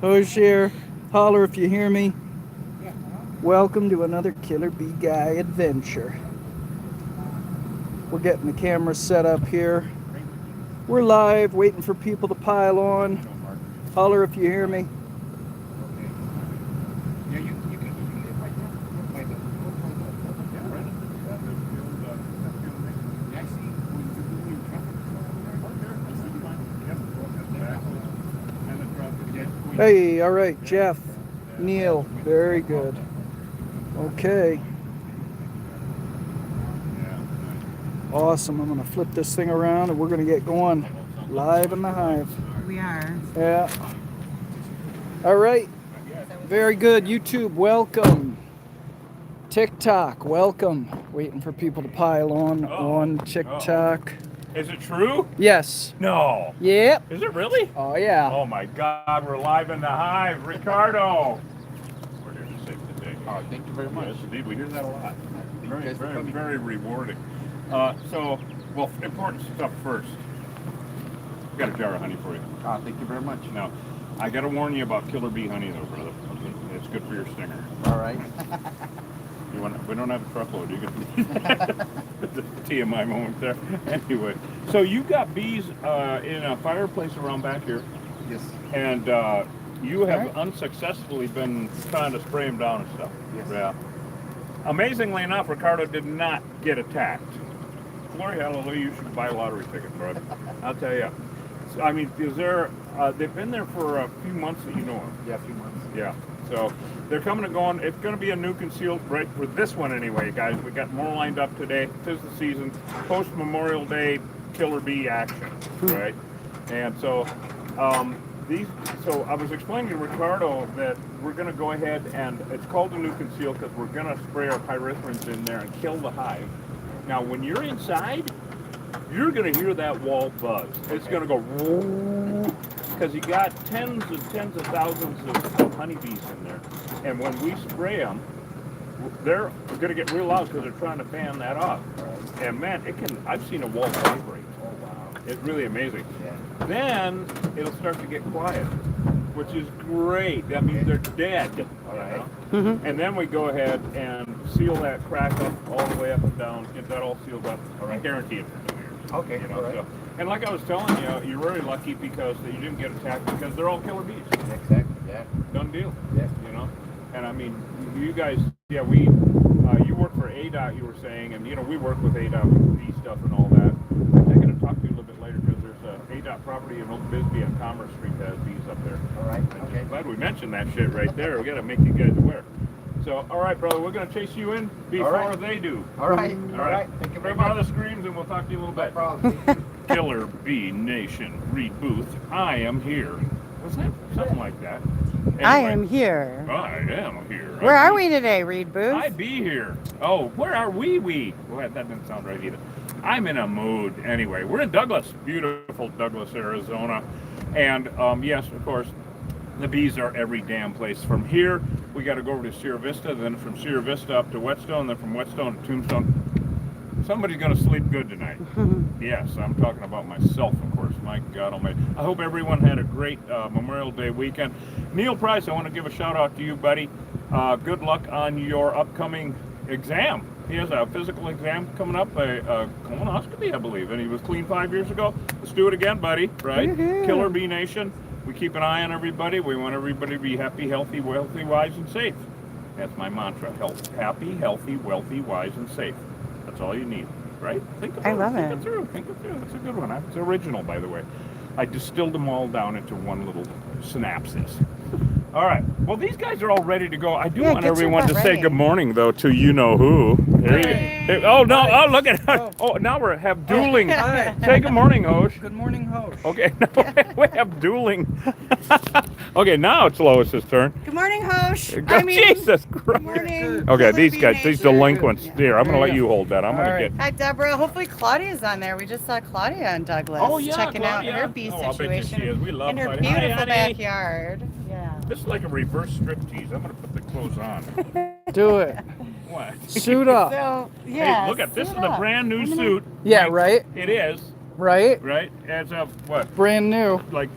Hosh here. Holler if you hear me. Welcome to another Killer Bee Guy adventure. We're getting the camera set up here. We're live, waiting for people to pile on. Holler if you hear me. Hey, all right, Jeff, Neil, very good. Okay. Awesome. I'm going to flip this thing around and we're going to get going live in the hive. We are. Yeah. All right. Very good. YouTube, welcome. TikTok, welcome. Waiting for people to pile on TikTok. Is it true? Yes. No. Yep. Is it really? Oh, yeah. Oh my God, we're live in the hive. Ricardo. We're here to save the day. Oh, thank you very much. Yes, indeed. We hear that a lot. Very, guys for very, coming. very rewarding. Well, important stuff first. Got a jar of honey for you. Ah, thank you very much. Now, I got to warn you about killer bee honey, though, brother. Okay, it's good for your stinger. All right. We don't have a truckload. You can the TMI moment there. Anyway, so you got bees in a fireplace around back here, Yes. and you have unsuccessfully been trying to spray them down and stuff. Yes. Yeah. Amazingly enough, Ricardo did not get attacked. Glory hallelujah! You should buy a lottery ticket, brother. I'll tell you. So, I mean, is there? They've been there for a few months that you know of. Yeah, a few months. Yeah. So they're coming and going. It's going to be a new concealed right for this one anyway, guys. We got more lined up today. 'Tis the season. Post Memorial Day killer bee action, right? And so So I was explaining to Ricardo that we're going to go ahead and it's called a new conceal because we're going to spray our pyrethrins in there and kill the hive. Now, when you're inside, you're going to hear that wall buzz. It's going to go because you got tens of thousands of honeybees in there, and when we spray them, they're going to get real loud because they're trying to fan that off. And man, I've seen a wall vibrate. Oh, wow. It's really amazing. Yeah. Then it'll start to get quiet, which is great. That means they're dead. All right. And then we go ahead and seal that crack up all the way up and down, get that all sealed up. All right. I guarantee it for 2 years. Okay, You know, all right. so, and like I was telling you, you're very lucky because you didn't get attacked because they're all killer bees. Exactly. Yeah. Done deal. Yeah. You know, and I mean, you guys, you work for ADOT, you were saying, and we work with ADOT with bee stuff and all that. I'm going to talk to you a little bit later because there's a ADOT property in Old Bisbee on Commerce Street that has bees up there. All right. Okay. Glad we mentioned that shit right there. We got to make you guys aware. So, all right, brother, we're going to chase you in before right. they do. All right. All right. Thank you very Grab out much. of the screams and we'll talk to you a little No bit. problem. Killer Bee Nation, Reed Booth, I am here. Was that something like that? I Anyway, am here. I am here. Where are we today, Reed Booth? I be here. Oh, where are we? Well, that doesn't sound right either. I'm in a mood. Anyway, we're in Douglas, beautiful Douglas, Arizona. And yes, of course, the bees are every damn place. From here, we got to go over to Sierra Vista, then from Sierra Vista up to Whetstone, then from Whetstone to Tombstone. Somebody's going to sleep good tonight. Yes, I'm talking about myself, of course. My God almighty. I hope everyone had a great Memorial Day weekend. Neil Price, I want to give a shout out to you, buddy. Good luck on your upcoming exam. He has a physical exam coming up, a colonoscopy, I believe, and he was clean 5 years ago. Let's do it again, buddy, right? Woo-hoo. Killer Bee Nation. We keep an eye on everybody. We want everybody to be happy, healthy, wealthy, wise, and safe. That's my mantra. Happy, healthy, wealthy, wise, and safe. That's all you need, right? Think I love think it. it through. Think it through. It's a good one. It's original, by the way. I distilled them all down into one little synopsis. All right. Well, these guys are all ready to go. I do Yeah, want get your everyone to butt say ready. good morning, though, to you know who. Oh no! Oh, look at that! Oh, now we have dueling. Hi. Say good morning, Hosh. Good morning, Hosh. Okay, now we have dueling. Okay, now it's Lois's turn. Good morning, Hosh. Jesus Good Christ. morning. Okay, Killer these Bee guys, these Nation. delinquents. Here, I'm gonna let you hold that. I'm All gonna right. get. Hi, Deborah. Hopefully Claudia's on there. We just saw Claudia in Douglas. Oh, yeah, checking Claudia. out her bee Oh, I'll bet you situation she is. We love in her Claudia. Hi, beautiful honey. backyard. Yeah. This is like a reverse striptease. I'm gonna put the clothes on. Do it. What? Suit up. So, yeah. Hey, look at this is suit a up. brand new I'm gonna- suit. Yeah, right? It is. Right? right? As of what? Brand new. Like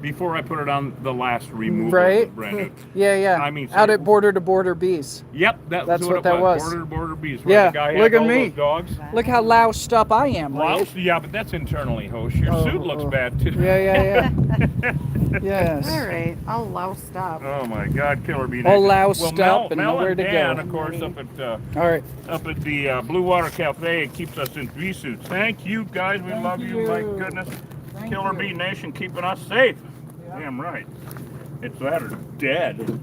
before I put it on the last removal, Right? it was brand new. Yeah. I mean, out so- at Border to Border Beez. Yep, That's what what that was. Border to Border Beez. Where Yeah, the guy look had at all me. those dogs. Look how loused up I am, right? Louse? Yeah, but that's internally, host. Your suit looks bad too. Yeah. Yes. All right, I'll louse up. Oh my God, Killer Bee All Nation. loused well, Mel, up and Mel nowhere and to Dan, go. of course, up All at the Blue Water Cafe keeps us in bee suits. Thank you guys. We love you. My goodness. Thank Killer you. Bee Nation keeping us safe. Yeah. Damn right. It's that or dead.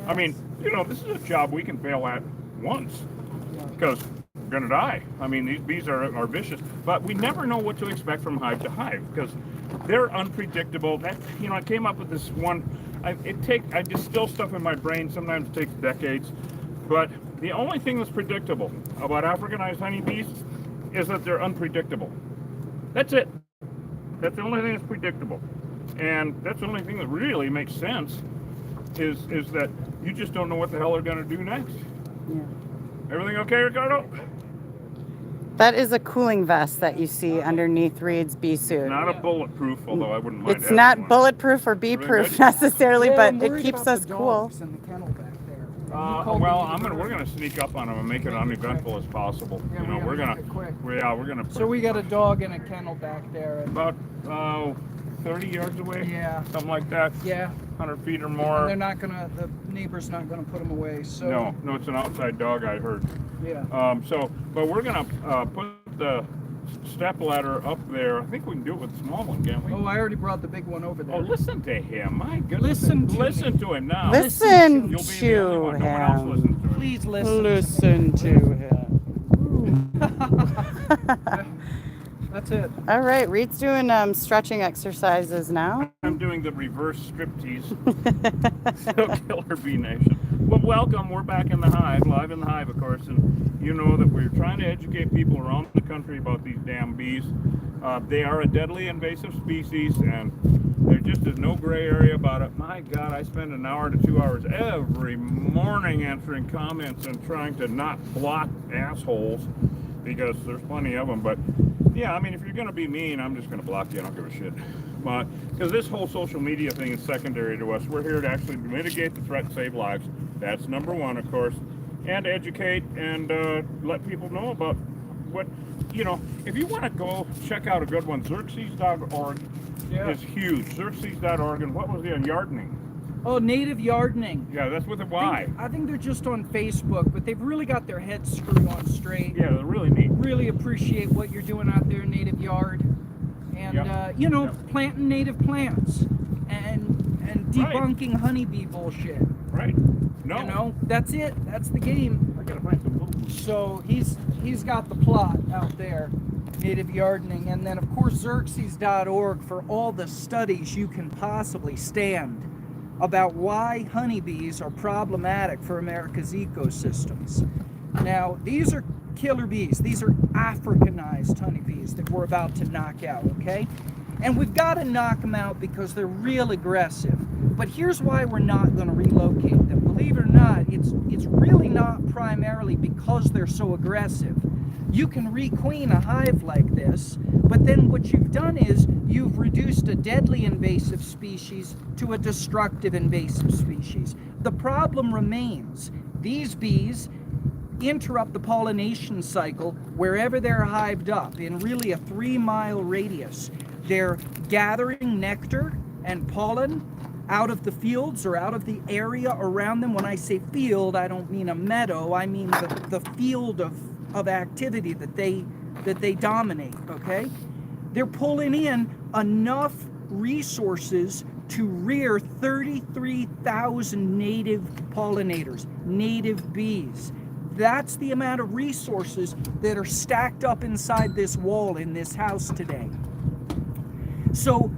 I mean, you know, this is a job we can fail at once because we're going to die. I mean, these bees are vicious, but we never know what to expect from hive to hive because they're unpredictable. That, you know, I came up with this one. I distill stuff in my brain. Sometimes it takes decades, but the only thing that's predictable about Africanized honeybees is that they're unpredictable. That's it. That's the only thing that's predictable. And that's the only thing that really makes sense is that you just don't know what the hell they're going to do next. Yeah. Everything okay, Ricardo? That is a cooling vest that you see underneath Reed's bee suit. Not a bulletproof, although I wouldn't mind It's having not one. bulletproof or bee Everything proof good? necessarily, Yeah, I'm but it worried keeps about us the cool. dogs in the kennel back there. We're going to sneak up on them and make it uneventful as possible. Yeah, You know, we're we're gonna going make it quick. to. We're going to. So we got a dog in a kennel back there. And, about 30 yards away. Yeah. Something like that. yeah. 100 feet or And more. they're not gonna. The neighbor's not gonna put them away. So. No, it's an outside dog. I heard. Yeah. But we're gonna put the step ladder up there. I think we can do it with the small one, can't we? Oh, I already brought the big one over there. Oh, listen to him. My goodness. Listen to him now. Listen You'll be the only to one. No one else him. listens to him. Please listen. Listen to him. That's it. All right, Reed's doing stretching exercises now. I'm doing the reverse striptease. So Killer Bee Nation. Well, welcome. We're back in the hive, live in the hive, of course, and you know that we're trying to educate people around the country about these damn bees. They are a deadly invasive species, and there just is no gray area about it. My God, I spend an hour to 2 hours every morning answering comments and trying to not block assholes because there's plenty of them. But yeah, I mean, if you're going to be mean, I'm just going to block you. I don't give a shit. But because this whole social media thing is secondary to us, we're here to actually mitigate the threat and save lives. That's number one, of course, and educate and let people know about what, you know, if you want to go check out a good one, Xerxes.org is huge. Xerxes.org, and what was the Yardening? Oh, native gardening. Yeah, that's with a Y. I think they're just on Facebook, but they've really got their heads screwed on straight. Yeah, they're really neat. Really appreciate what you're doing out there, Native Yard, and you know, planting native plants and debunking honeybee bullshit. Right. No. You know, that's it. That's the game. I gotta find some little. So he's got the plot out there, native gardening, and then of course Xerxes.org for all the studies you can possibly stand about why honeybees are problematic for America's ecosystems. Now, these are killer bees. These are Africanized honeybees that we're about to knock out, okay? And we've got to knock them out because they're real aggressive. But here's why we're not going to relocate them. Believe it or not, it's really not primarily because they're so aggressive. You can requeen a hive like this, but then what you've done is you've reduced a deadly invasive species to a destructive invasive species. The problem remains. These bees interrupt the pollination cycle wherever they're hived up in really a 3-mile radius. They're gathering nectar and pollen out of the fields or out of the area around them. When I say field, I don't mean a meadow. I mean the field of activity that they dominate, okay? They're pulling in enough resources to rear 33,000 native pollinators, native bees. That's the amount of resources that are stacked up inside this wall in this house today. So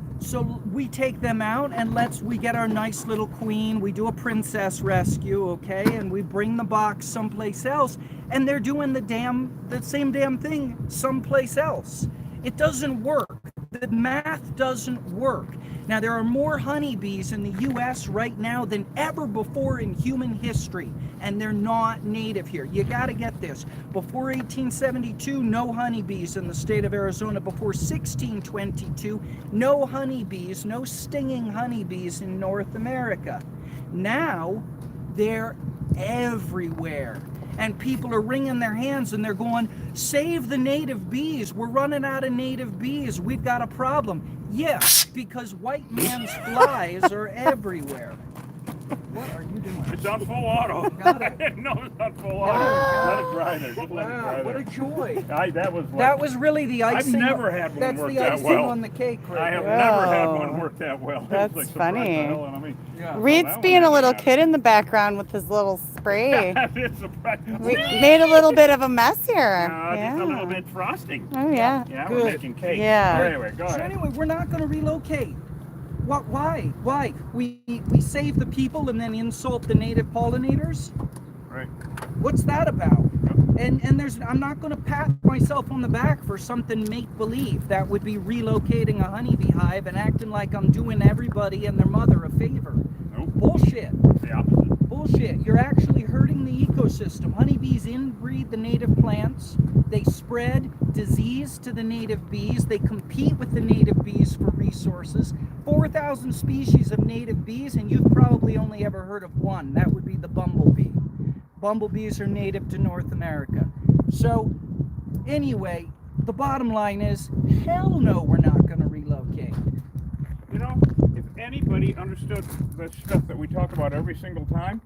we take them out and we get our nice little queen, we do a princess rescue, okay, and we bring the box someplace else, and they're doing the same damn thing someplace else. It doesn't work. The math doesn't work. Now, there are more honeybees in the U.S. right now than ever before in human history, and they're not native here. You got to get this. Before 1872, no honeybees in the state of Arizona. Before 1622, no honeybees, no stinging honeybees in North America. Now, they're everywhere. And people are wringing their hands and they're going, save the native bees. We're running out of native bees. We've got a problem. Yes, because white man's flies are everywhere. What are you doing? It's on full auto. Got it. No, it's on full auto. Let it dry there. Just let it Wow, dry what a there. joy. That was really the icing. I've never had one That's work the that icing well. on the cake, right? I have there. never had Wow. one work that well. That's It's like, surprise funny. the hell out of me. Yeah. Reed's that being one a little had. kid in the background with his little spray. It's surprised. We made a little bit of a mess here. Just a little bit frosting. Oh, yeah. Yeah, we're Good. making cake. Yeah. Anyway, go So ahead. anyway, we're not going to relocate. What? Why? Why? We save the people and then insult the native pollinators? Right. What's that about? And I'm not going to pat myself on the back for something make-believe. That would be relocating a honeybee hive and acting like I'm doing everybody and their mother a favor. Nope. Bullshit. The opposite. Bullshit. You're actually hurting the ecosystem. Honeybees inbreed the native plants. They spread disease to the native bees. They compete with the native bees for resources. 4,000 species of native bees, and you've probably only ever heard of one. That would be the bumblebee. Bumblebees are native to North America. So, anyway, the bottom line is, hell no, we're not going to relocate. You know, if anybody understood the stuff that we talk about every single time,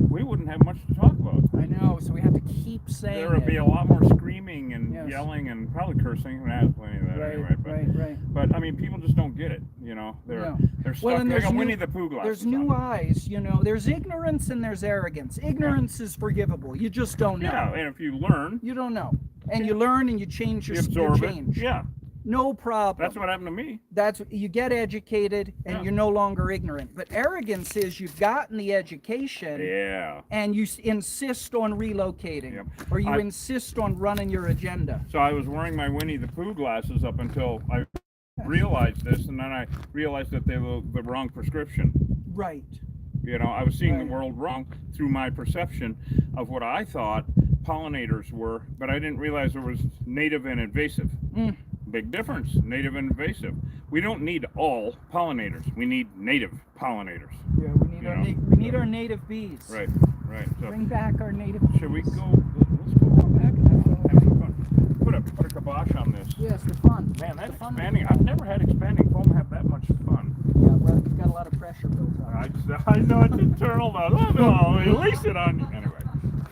we wouldn't have much to talk about. I know, so we have to keep saying There would be it. a lot more screaming and Yes. yelling and probably cursing. We have plenty of that Right, anyway. But, right. but I mean, people just don't get it. You know, they're No. they're stuck. Well, and They there's got new- Winnie the Pooh glasses. There's new on. eyes, you know. There's ignorance and there's arrogance. Ignorance is forgivable. You just don't know. Yeah, and if you learn, You don't know. And you learn and you change you your absorb change. it. Yeah, No problem. that's what happened to me. That's you get educated and Yeah. you're no longer ignorant. But arrogance is you've gotten the education Yeah. and you insist on relocating, Yep. or you I- insist on running your agenda. So I was wearing my Winnie the Pooh glasses up until I realized this, and then I realized that they were the wrong prescription. Right. You know, I was seeing Right. the world wrong through my perception of what I thought pollinators were, but I didn't realize there was native and invasive. Big difference, native and invasive. We don't need all pollinators. We need native pollinators. Yeah, we need our native bees. Right, right. So Bring back our native bees. should we go? Let's go on back and have some fun. Put a kibosh on this. Yes, they're fun. Man, that's They're fun. expanding. I've never had expanding foam have that much fun. Yeah, well, you've got a lot of pressure built up. I know it's internal though. No, release it on you. Anyway.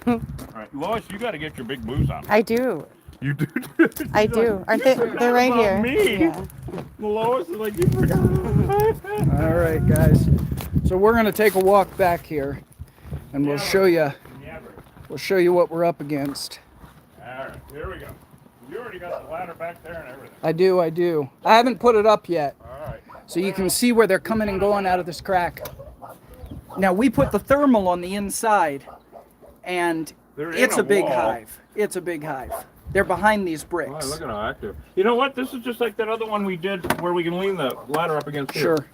All right, Lois, you got to get your big blues on. I do. You do. I do. Aren't they? They're right about here. me. Yeah. Lois is like, you forgot. All right, guys. So we're gonna take a walk back here, and we'll show you. We'll show you what we're up against. All right, here we go. You already got the ladder back there and everything. I do. I haven't put it up yet, All right. so you can see where they're coming and going out of this crack. Now we put the thermal on the inside, and They're in it's a big wall. hive. It's a big hive. They're behind these Oh, bricks. look at how active. You know what? This is just like that other one we did where we can lean the ladder up against here. Sure.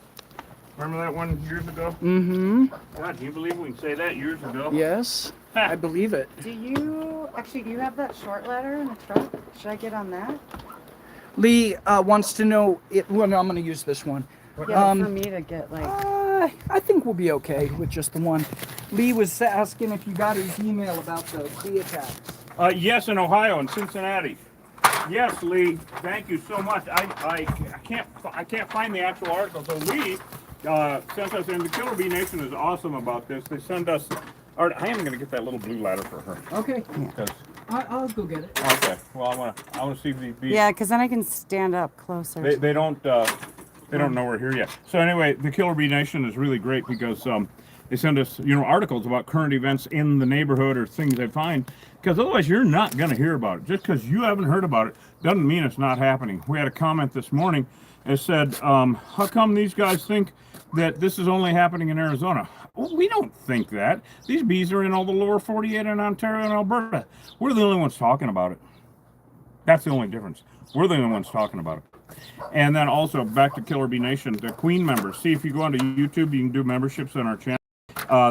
Remember that one years ago? Mm-hmm. God, can you believe we can say that years ago? Yes, I believe it. Do you have that short ladder in the truck? Should I get on that? Lee wants to know it. Well, no, I'm going to use this one. Yeah, for me to get like. I think we'll be okay with just the one. Lee was asking if you got his email about the bee attacks. Yes, in Ohio, in Cincinnati. Yes, Lee. Thank you so much. I can't find the actual article. So Lee sent us, and the Killer Bee Nation is awesome about this. They send us. I am going to get that little blue ladder for her. Okay, Because I'll go get it. okay. Well, I want to see if the bees. Yeah, because then I can stand up closer. They don't know we're here yet. So anyway, the Killer Bee Nation is really great because they send us articles about current events in the neighborhood or things they find. Because otherwise you're not going to hear about it. Just because you haven't heard about it doesn't mean it's not happening. We had a comment this morning that said, how come these guys think that this is only happening in Arizona? Well, we don't think that. These bees are in all the lower 48 in Ontario and Alberta. We're the only ones talking about it. That's the only difference. We're the only ones talking about it. And then also back to Killer Bee Nation, the Queen members. See, if you go onto YouTube, you can do memberships on our channel.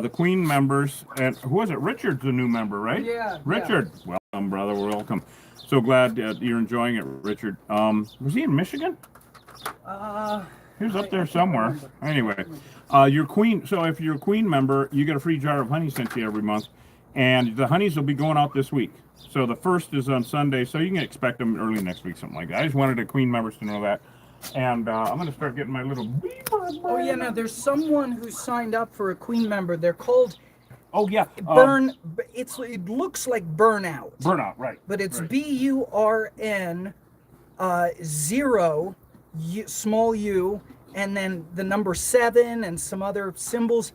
The Queen members, and who is it? Richard's a new member, right? Yeah. Richard, welcome, brother. Welcome. So glad you're enjoying it, Richard. Was he in Michigan? He was up there somewhere. Anyway, your Queen. So if you're a Queen member, you get a free jar of honey sent to you every month, and the honeys will be going out this week. So the first is on Sunday, so you can expect them early next week, something like that. I just wanted the Queen members to know that. And I'm going to start getting my little beaver. Oh yeah, now there's someone who signed up for a Queen member. They're called Oh yeah, Burn. It looks like Burnout. Burnout, right? But it's right. BURN 0 small u and then the number 7 and some other symbols.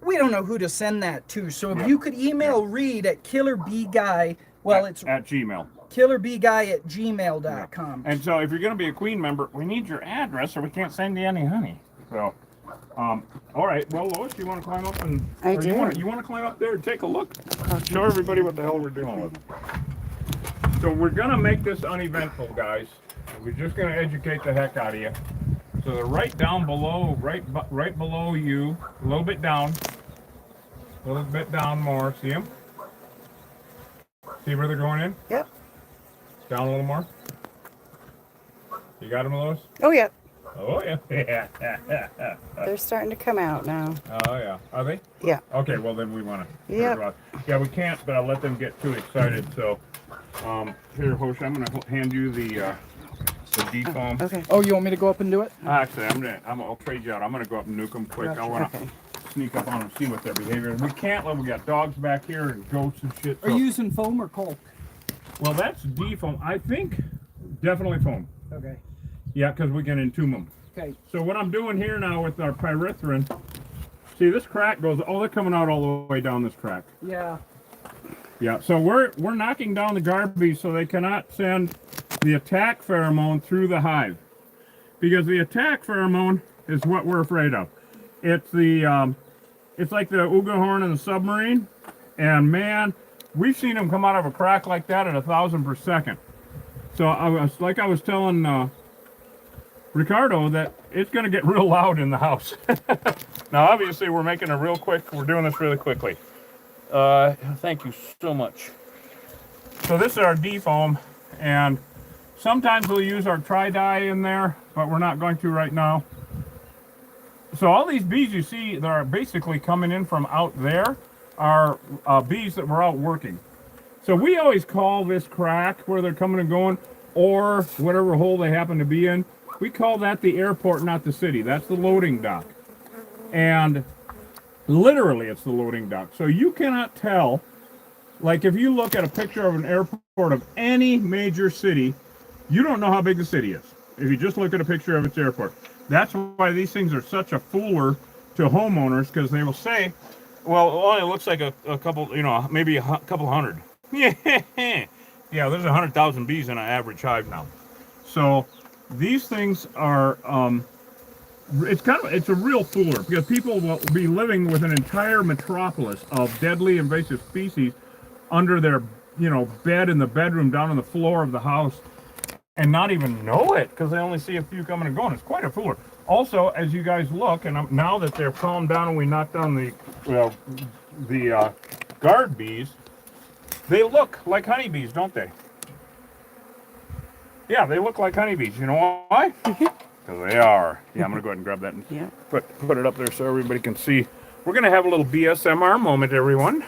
We don't know who to send that to. So if you could email Reed at killerbeeguy. Well, it's at Gmail. killerbeeguy@gmail.com. And so if you're going to be a Queen member, we need your address or we can't send you any honey. So, all right. Well, Lois, you want to climb up and you want to climb up there and take a look? Show everybody what the hell we're dealing with. So we're going to make this uneventful, guys. We're just going to educate the heck out of you. So they're right down below, right below you, a little bit down more. See them? See where they're going in? Yep. Down a little more. You got them, Lois? Oh, yeah. Oh, yeah. They're starting to come out now. Oh, yeah. Are they? Yeah. Okay, well, then we want to. Yep. Yeah, we can't let them get too excited. So, here, Hosh, I'm going to hand you the defoam. Okay. Oh, you want me to go up and do it? Actually, I'll trade you out. I'm going to go up and nuke them quick. Gotcha. I want to sneak up on them, see what their behavior is. We can't let. We got dogs back here and goats and shit. Are you using foam or coal? Well, that's defoam. I think definitely foam. Okay. Yeah, because we can entomb them. Okay. So what I'm doing here now with our pyrethrin, see this crack goes, oh, they're coming out all the way down this crack. Yeah. Yeah, so we're knocking down the garbage so they cannot send the attack pheromone through the hive. Because the attack pheromone is what we're afraid of. It's the, it's like the Uga horn in the submarine. And man, we've seen them come out of a crack like that at 1,000 per second. So I was telling Ricardo that it's going to get real loud in the house. Now, obviously, we're doing this really quickly. Thank you so much. So this is our defoam, and sometimes we'll use our tri-dye in there, but we're not going to right now. So all these bees you see that are basically coming in from out there are bees that were out working. So we always call this crack where they're coming and going, or whatever hole they happen to be in, we call that the airport, not the city. That's the loading dock. And literally it's the loading dock. So you cannot tell, like if you look at a picture of an airport of any major city, you don't know how big the city is if you just look at a picture of its airport. That's why these things are such a fooler to homeowners, because they will say, well, it only looks like a couple, maybe a couple hundred. Yeah, there's 100,000 bees in an average hive now. So these things are, it's a real fooler, because people will be living with an entire metropolis of deadly invasive species under their, bed in the bedroom, down on the floor of the house, and not even know it, because they only see a few coming and going. It's quite a fooler. Also, as you guys look, and now that they're calmed down and we knocked down the guard bees, they look like honeybees, don't they? Yeah, they look like honeybees. You know why? Because they are. Yeah, I'm going to go ahead and grab that and put it up there so everybody can see. We're going to have a little BSMR moment, everyone.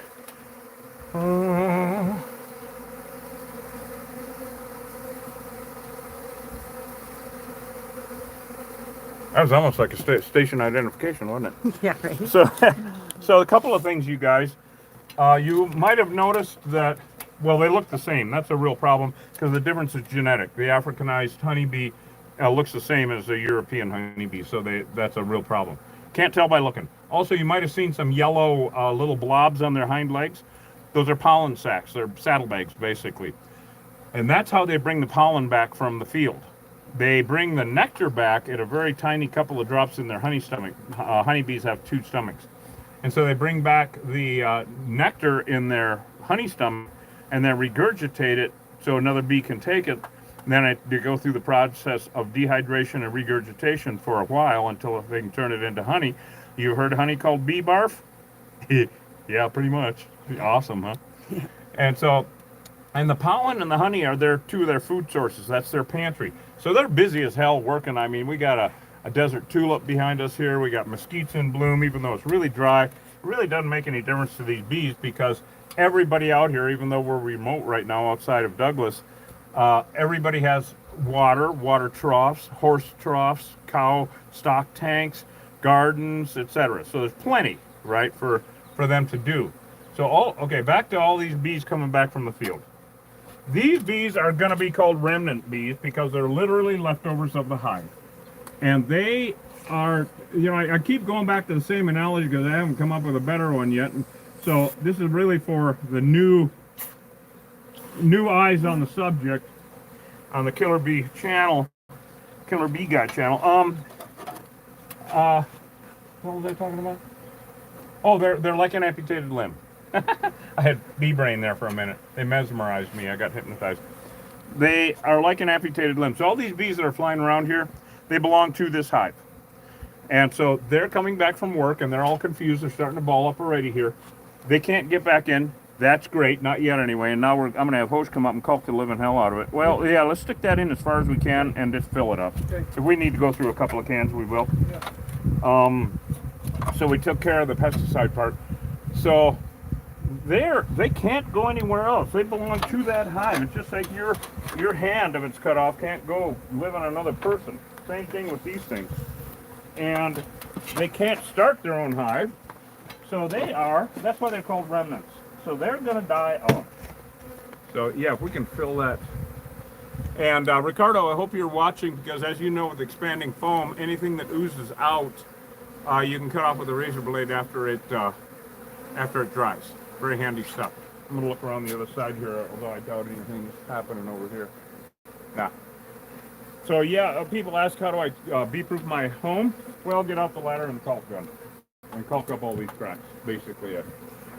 That was almost like a station identification, wasn't it? Yeah, right. So a couple of things, you guys. You might have noticed that, well, they look the same. That's a real problem, because the difference is genetic. The Africanized honeybee looks the same as the European honeybee, so that's a real problem. Can't tell by looking. Also, you might have seen some yellow little blobs on their hind legs. Those are pollen sacs. They're saddlebags, basically. And that's how they bring the pollen back from the field. They bring the nectar back at a very tiny couple of drops in their honey stomach. Honeybees have 2 stomachs. And so they bring back the nectar in their honey stomach, and then regurgitate it so another bee can take it. And then they go through the process of dehydration and regurgitation for a while until they can turn it into honey. You heard honey called bee barf? Yeah, pretty much. Awesome, huh? And so, and the pollen and the honey are two of their food sources. That's their pantry. So they're busy as hell working. I mean, we got a desert tulip behind us here. We got mesquites in bloom, even though it's really dry. It really doesn't make any difference to these bees because everybody out here, even though we're remote right now outside of Douglas, everybody has water troughs, horse troughs, cow stock tanks, gardens, etc. So there's plenty, right, for them to do. So, okay, back to all these bees coming back from the field. These bees are going to be called remnant bees because they're literally leftovers of the hive. And they are, you know, I keep going back to the same analogy because I haven't come up with a better one yet. And so this is really for the new eyes on the subject on the Killer Bee channel, Killer Bee Guy channel. What was I talking about? Oh, they're like an amputated limb. I had bee brain there for a minute. They mesmerized me. I got hypnotized. They are like an amputated limb. So all these bees that are flying around here, they belong to this hive. And so they're coming back from work and they're all confused. They're starting to ball up already here. They can't get back in. That's great. Not yet anyway. And now I'm going to have host come up and caulk the living hell out of it. Well, yeah, let's stick that in as far as we can and just fill it up. Okay. If we need to go through a couple of cans, we will. Yeah. So we took care of the pesticide part. So they can't go anywhere else. They belong to that hive. It's just like your hand, if it's cut off, can't go live on another person. Same thing with these things. And they can't start their own hive. So that's why they're called remnants. So they're going to die off. So yeah, if we can fill that. And Ricardo, I hope you're watching because as you know with expanding foam, anything that oozes out, you can cut off with a razor blade after it dries. Very handy stuff. I'm going to look around the other side here, although I doubt anything's happening over here. Nah. So yeah, people ask how do I bee-proof my home? Well, get out the ladder and the caulk gun. And caulk up all these cracks, basically it.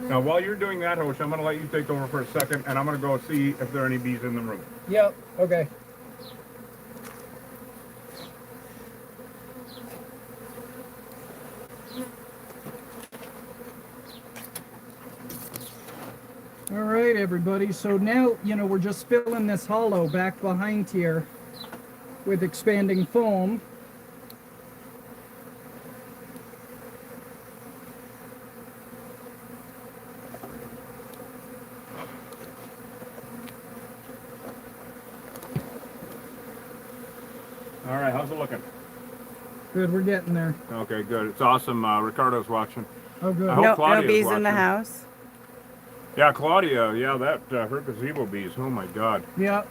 Now while you're doing that, Hosh, I'm going to let you take over for a second, and I'm going to go see if there are any bees in the room. Yep, okay. All right, everybody. So now, you know, we're just filling this hollow back behind here with expanding foam. All right, how's it looking? Good, we're getting there. Okay, good. It's awesome. Ricardo's watching. Oh, good. No bees in the house. Yeah, Claudia. Yeah, that her gazebo bees. Oh my God. Yeah.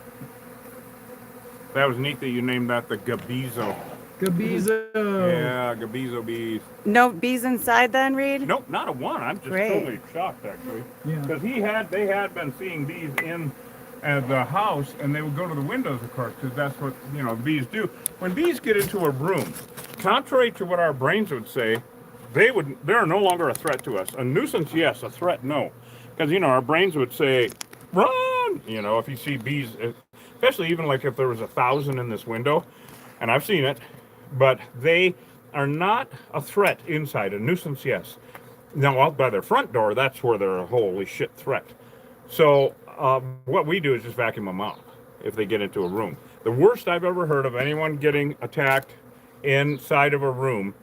That was neat that you named that the gabizo. Gabizo. Yeah, gabizo bees. No bees inside then, Reed? Nope, not a one. I'm just totally shocked actually. Yeah. Because they had been seeing bees in the house, and they would go to the windows, of course, because that's what bees do. When bees get into a room, contrary to what our brains would say, they're no longer a threat to us. A nuisance, yes. A threat, no. Because our brains would say, run. If you see bees, especially even like if there was 1,000 in this window, and I've seen it, but they are not a threat inside. A nuisance, yes. Now out by their front door, that's where they're a holy shit threat. So what we do is just vacuum them out if they get into a room. The worst I've ever heard of anyone getting attacked inside of a room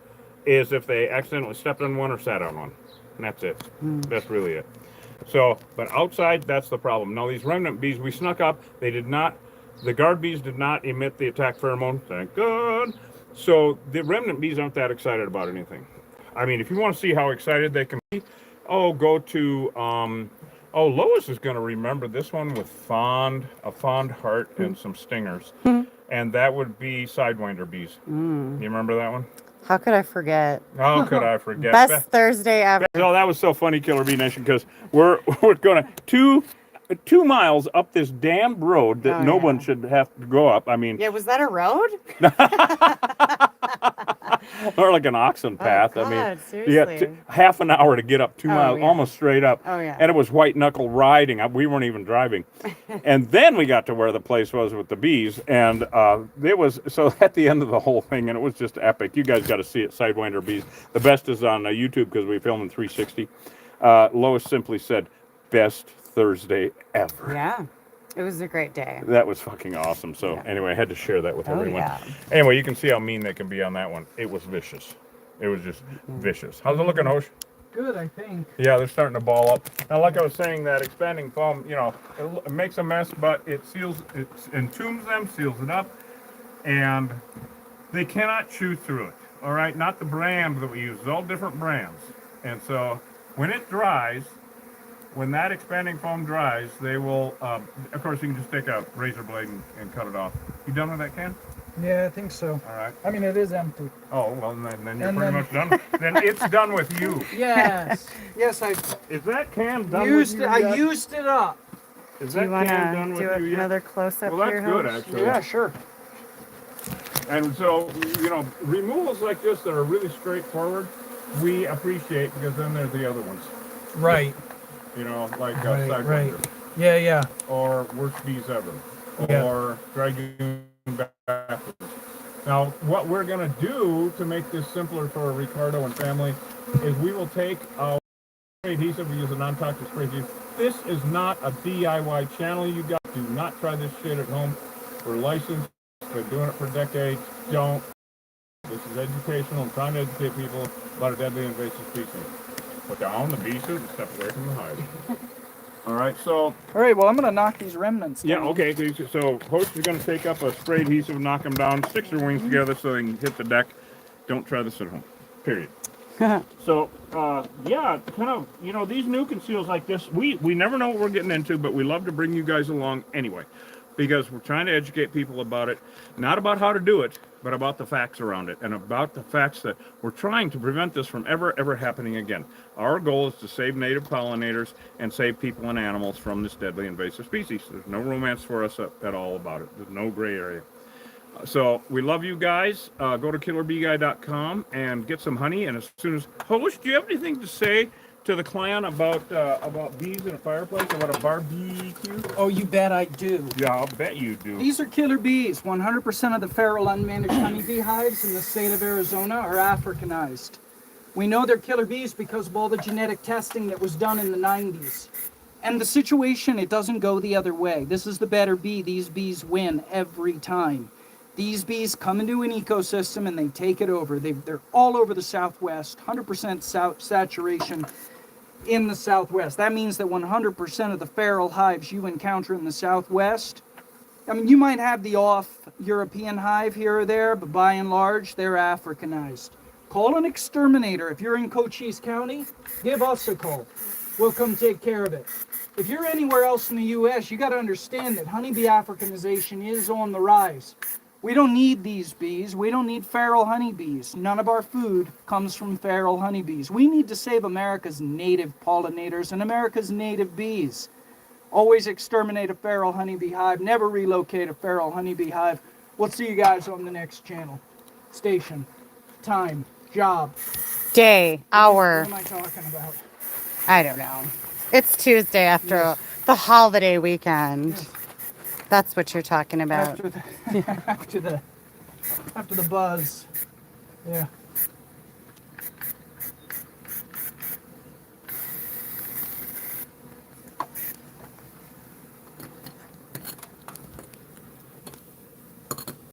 is if they accidentally stepped on one or sat on one. And that's it. That's really it. So, but outside, that's the problem. Now, these remnant bees, we snuck up. The guard bees did not emit the attack pheromone. Thank God. So, the remnant bees aren't that excited about anything. I mean, if you want to see how excited they can be, go to, Lois is going to remember this one with a fond heart and some stingers. And that would be Sidewinder bees. You remember that one? How could I forget? How could I forget? Best Thursday ever. Oh, that was so funny, Killer Bee Nation, because we're going to 2 miles up this damn road that no one should have to go up. I mean, Yeah, was that a road? or like an oxen path. God, I mean, seriously. half an hour to get up 2 miles, yeah. almost straight up. Oh, yeah. And it was white knuckle riding. We weren't even driving. And then we got to where the place was with the bees, and it was so at the end of the whole thing, and it was just epic. You guys got to see it, Sidewinder Bees. The best is on YouTube because we filmed in 360. Lois simply said, "Best Thursday ever." Yeah. It was a great day. That was fucking awesome. So Yeah. anyway, I had to share that with Oh, everyone. yeah. Anyway, you can see how mean they can be on that one. It was vicious. It was just vicious. How's it looking, Hosh? Good, I think. Yeah, they're starting to ball up. Now, like I was saying, that expanding foam, you know, it makes a mess, but it seals, it entombs them, seals it up, and they cannot chew through it. All right, not the brand that we use. It's all different brands. And so when it dries, when that expanding foam dries, they will, of course, you can just take a razor blade and cut it off. You done with that can? Yeah, I think so. All right. I mean, it is empty. Oh, well, then you're And pretty then- much done. Then it's done with you. Yes. Yes, I Is that can done used with you it. I yet? used it up. Is Do you that want can done to with do you yet? another close-up Well, here, that's good, Hope? actually. Yeah, sure. And so, you know, removals like this that are really straightforward, we appreciate because then there's the other ones. Right. You know, like Right, Sidewinder, right. Yeah, yeah. or Worst Bees Ever, Yeah. or Dragoon Backwards. Now, what we're going to do to make this simpler for Ricardo and family is we will take our spray adhesive. We use a non-toxic spray adhesive. This is not a DIY channel, you guys. Do not try this shit at home. We're licensed. We're doing it for decades. Don't. This is educational. I'm trying to educate people about a deadly invasive species. Put down the bee suit and step away from the hive. All right, so All right, well, I'm going to knock these remnants down. yeah, okay. So Host is going to take up a spray adhesive, knock them down, stick their wings together so they can hit the deck. Don't try this at home. Period. So yeah, kind of, you know, these new conceals like this, we never know what we're getting into, but we love to bring you guys along anyway, because we're trying to educate people about it, not about how to do it, but about the facts around it, and about the facts that we're trying to prevent this from ever happening again. Our goal is to save native pollinators and save people and animals from this deadly invasive species. There's no romance for us at all about it. There's no gray area. So we love you guys. Go to killerbeeguy.com and get some honey. And as soon as Host, do you have anything to say to the clan about bees in a fireplace, about a barbecue? Oh, you bet I do. Yeah, I'll bet you do. These are killer bees. 100% of the feral unmanaged honeybee hives in the state of Arizona are Africanized. We know they're killer bees because of all the genetic testing that was done in the 90s. And the situation, it doesn't go the other way. This is the better bee. These bees win every time. These bees come into an ecosystem and they take it over. They're all over the Southwest, 100% saturation in the Southwest. That means that 100% of the feral hives you encounter in the Southwest, I mean, you might have the off European hive here or there, but by and large, they're Africanized. Call an exterminator. If you're in Cochise County, give us a call. We'll come take care of it. If you're anywhere else in the U.S., you got to understand that honeybee Africanization is on the rise. We don't need these bees. We don't need feral honeybees. None of our food comes from feral honeybees. We need to save America's native pollinators and America's native bees. Always exterminate a feral honeybee hive. Never relocate a feral honeybee hive. We'll see you guys on the next channel. Station, time, job. Day, hour. What am I talking about? I don't know. It's Tuesday after the holiday weekend. That's what you're talking about. After the, after the buzz. Yeah.